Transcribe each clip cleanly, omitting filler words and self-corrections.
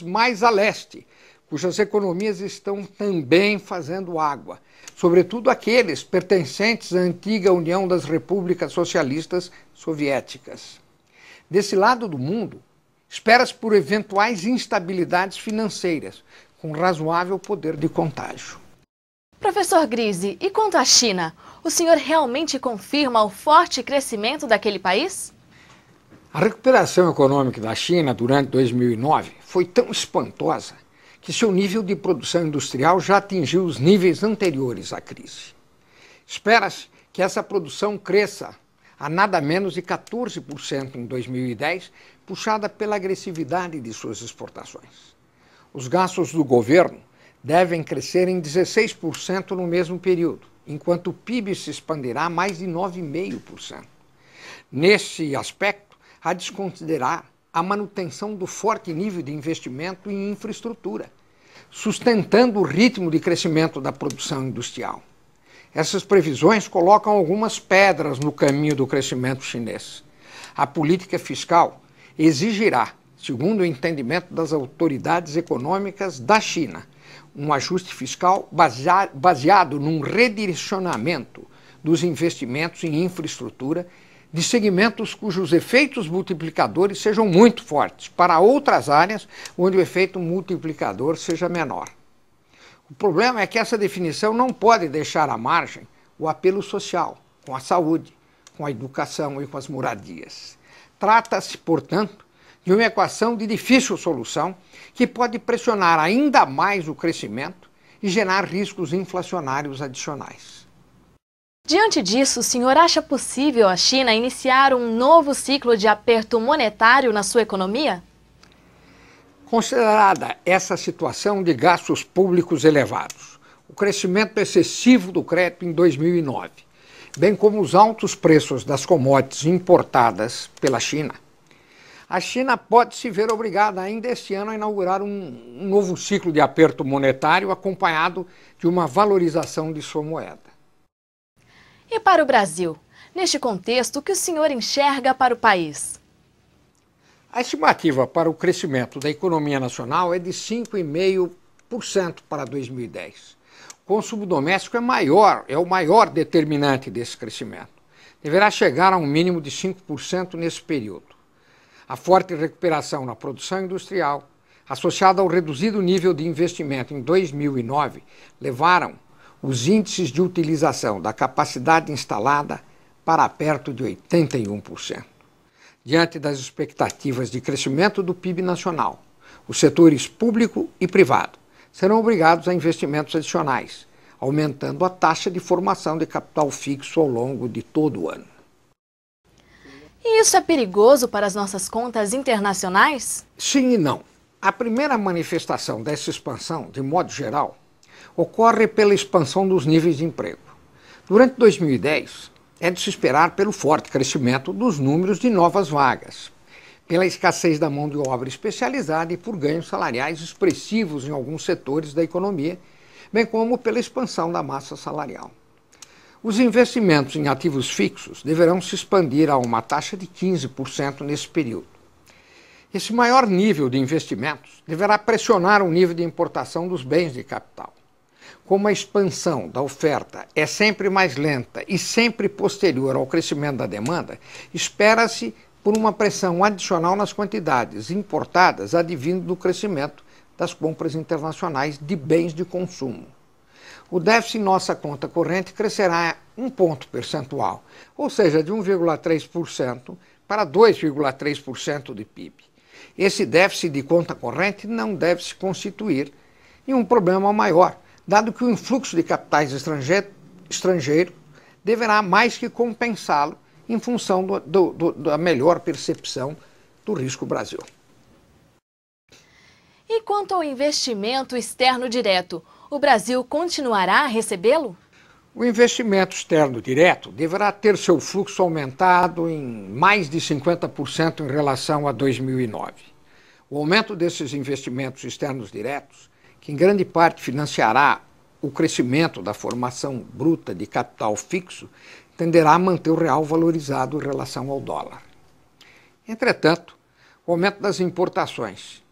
mais a leste, cujas economias estão também fazendo água, sobretudo aqueles pertencentes à antiga União das Repúblicas Socialistas Soviéticas. Desse lado do mundo, espera-se por eventuais instabilidades financeiras, com razoável poder de contágio. Professor Grise, e quanto à China? O senhor realmente confirma o forte crescimento daquele país? A recuperação econômica da China durante 2009 foi tão espantosa que seu nível de produção industrial já atingiu os níveis anteriores à crise. Espera-se que essa produção cresça a nada menos de 14% em 2010, puxada pela agressividade de suas exportações. Os gastos do governo devem crescer em 16% no mesmo período, enquanto o PIB se expandirá mais de 9,5%. Nesse aspecto, há de se considerar a manutenção do forte nível de investimento em infraestrutura, sustentando o ritmo de crescimento da produção industrial. Essas previsões colocam algumas pedras no caminho do crescimento chinês. A política fiscal exigirá, segundo o entendimento das autoridades econômicas da China, um ajuste fiscal baseado num redirecionamento dos investimentos em infraestrutura de segmentos cujos efeitos multiplicadores sejam muito fortes, para outras áreas onde o efeito multiplicador seja menor. O problema é que essa definição não pode deixar à margem o apelo social, com a saúde, com a educação e com as moradias. Trata-se, portanto, de uma equação de difícil solução que pode pressionar ainda mais o crescimento e gerar riscos inflacionários adicionais. Diante disso, o senhor acha possível a China iniciar um novo ciclo de aperto monetário na sua economia? Considerada essa situação de gastos públicos elevados, o crescimento excessivo do crédito em 2009, bem como os altos preços das commodities importadas pela China, a China pode se ver obrigada ainda este ano a inaugurar um novo ciclo de aperto monetário acompanhado de uma valorização de sua moeda. E para o Brasil? Neste contexto, o que o senhor enxerga para o país? A estimativa para o crescimento da economia nacional é de 5,5% para 2010. O consumo doméstico é o maior determinante desse crescimento. Deverá chegar a um mínimo de 5% nesse período. A forte recuperação na produção industrial, associada ao reduzido nível de investimento em 2009, levaram os índices de utilização da capacidade instalada para perto de 81%. Diante das expectativas de crescimento do PIB nacional, os setores público e privado serão obrigados a investimentos adicionais, aumentando a taxa de formação de capital fixo ao longo de todo o ano. E isso é perigoso para as nossas contas internacionais? Sim e não. A primeira manifestação dessa expansão, de modo geral, ocorre pela expansão dos níveis de emprego. Durante 2010, é de se esperar pelo forte crescimento dos números de novas vagas, pela escassez da mão de obra especializada e por ganhos salariais expressivos em alguns setores da economia, bem como pela expansão da massa salarial. Os investimentos em ativos fixos deverão se expandir a uma taxa de 15% nesse período. Esse maior nível de investimentos deverá pressionar o nível de importação dos bens de capital. Como a expansão da oferta é sempre mais lenta e sempre posterior ao crescimento da demanda, espera-se por uma pressão adicional nas quantidades importadas advindo do crescimento das compras internacionais de bens de consumo. O déficit em nossa conta corrente crescerá 1 ponto percentual, ou seja, de 1,3% para 2,3% de PIB. Esse déficit de conta corrente não deve se constituir em um problema maior, dado que o influxo de capitais estrangeiro deverá mais que compensá-lo em função da melhor percepção do risco Brasil. E quanto ao investimento externo direto, o Brasil continuará a recebê-lo? O investimento externo direto deverá ter seu fluxo aumentado em mais de 50% em relação a 2009. O aumento desses investimentos externos diretos, que em grande parte financiará o crescimento da formação bruta de capital fixo, tenderá a manter o real valorizado em relação ao dólar. Entretanto, o aumento das importações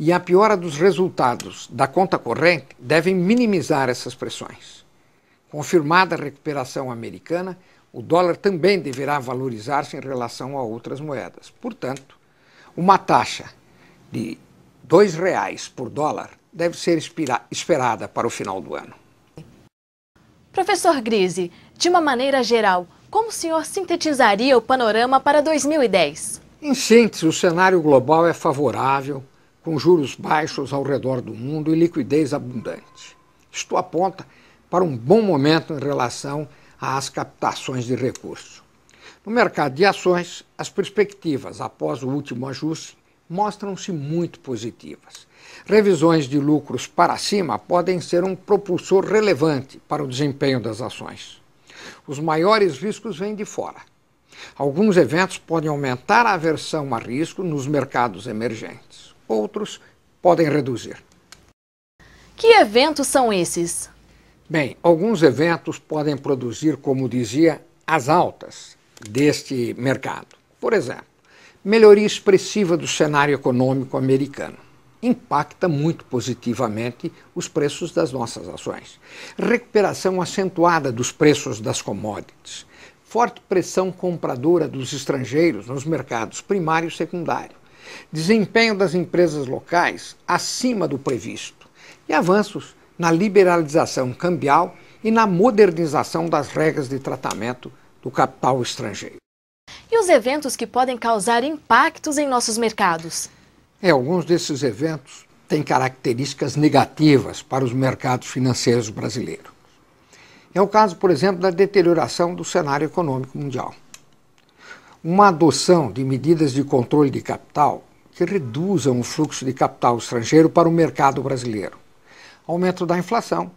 e a piora dos resultados da conta corrente devem minimizar essas pressões. Confirmada a recuperação americana, o dólar também deverá valorizar-se em relação a outras moedas. Portanto, uma taxa de R$ 2 por dólar deve ser esperada para o final do ano. Professor Grise, de uma maneira geral, como o senhor sintetizaria o panorama para 2010? Em síntese, o cenário global é favorável, com juros baixos ao redor do mundo e liquidez abundante. Isto aponta para um bom momento em relação às captações de recursos. No mercado de ações, as perspectivas após o último ajuste mostram-se muito positivas. Revisões de lucros para cima podem ser um propulsor relevante para o desempenho das ações. Os maiores riscos vêm de fora. Alguns eventos podem aumentar a aversão a risco nos mercados emergentes. Outros podem reduzir. Que eventos são esses? Bem, alguns eventos podem produzir, como dizia, as altas deste mercado. Por exemplo, melhoria expressiva do cenário econômico americano. Impacta muito positivamente os preços das nossas ações. Recuperação acentuada dos preços das commodities. Forte pressão compradora dos estrangeiros nos mercados primário e secundário. Desempenho das empresas locais acima do previsto. E avanços na liberalização cambial e na modernização das regras de tratamento do capital estrangeiro. E os eventos que podem causar impactos em nossos mercados? Alguns desses eventos têm características negativas para os mercados financeiros brasileiros. É o caso, por exemplo, da deterioração do cenário econômico mundial. Uma adoção de medidas de controle de capital que reduzam o fluxo de capital estrangeiro para o mercado brasileiro. Aumento da inflação,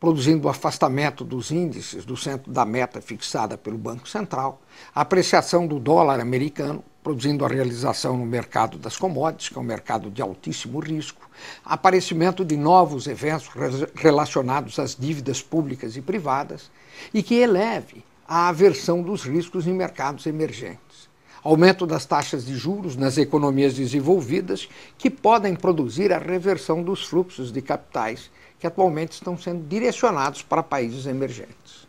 produzindo o afastamento dos índices do centro da meta fixada pelo Banco Central, a apreciação do dólar americano, produzindo a realização no mercado das commodities, que é um mercado de altíssimo risco, aparecimento de novos eventos relacionados às dívidas públicas e privadas e que eleve a aversão dos riscos em mercados emergentes. Aumento das taxas de juros nas economias desenvolvidas que podem produzir a reversão dos fluxos de capitais que atualmente estão sendo direcionados para países emergentes.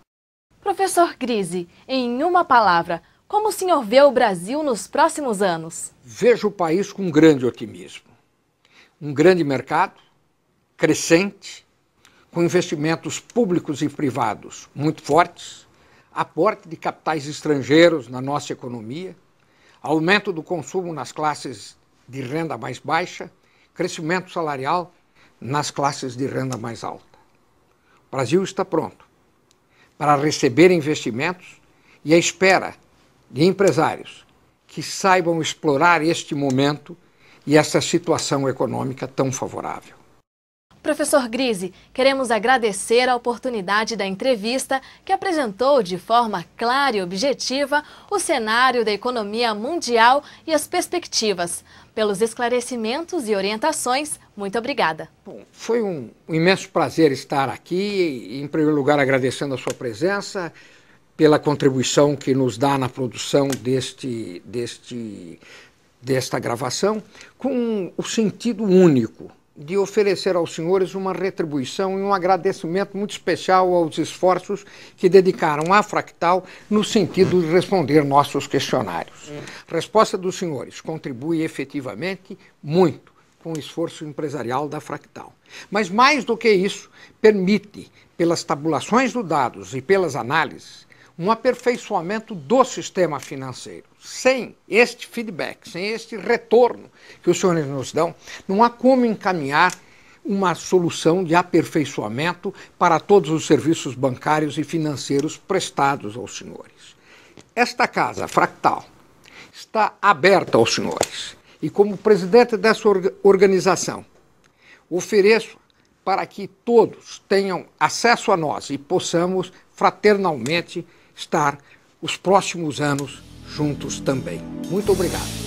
Professor Grise, em uma palavra, como o senhor vê o Brasil nos próximos anos? Vejo o país com grande otimismo. Um grande mercado, crescente, com investimentos públicos e privados muito fortes, aporte de capitais estrangeiros na nossa economia, aumento do consumo nas classes de renda mais baixa, crescimento salarial nas classes de renda mais alta. O Brasil está pronto para receber investimentos e à espera de empresários que saibam explorar este momento e essa situação econômica tão favorável. Professor Grise, queremos agradecer a oportunidade da entrevista que apresentou de forma clara e objetiva o cenário da economia mundial e as perspectivas. Pelos esclarecimentos e orientações, muito obrigada. Bom, foi um imenso prazer estar aqui e, em primeiro lugar, agradecendo a sua presença, pela contribuição que nos dá na produção desta gravação, com o sentido único de oferecer aos senhores uma retribuição e um agradecimento muito especial aos esforços que dedicaram à Fractal no sentido de responder nossos questionários. A resposta dos senhores contribui efetivamente muito com o esforço empresarial da Fractal. Mas mais do que isso, permite, pelas tabulações dos dados e pelas análises, um aperfeiçoamento do sistema financeiro. Sem este feedback, sem este retorno que os senhores nos dão, não há como encaminhar uma solução de aperfeiçoamento para todos os serviços bancários e financeiros prestados aos senhores. Esta casa, Fractal, está aberta aos senhores e, como presidente dessa organização, ofereço para que todos tenham acesso a nós e possamos fraternalmente estar os próximos anos juntos também. Muito obrigado.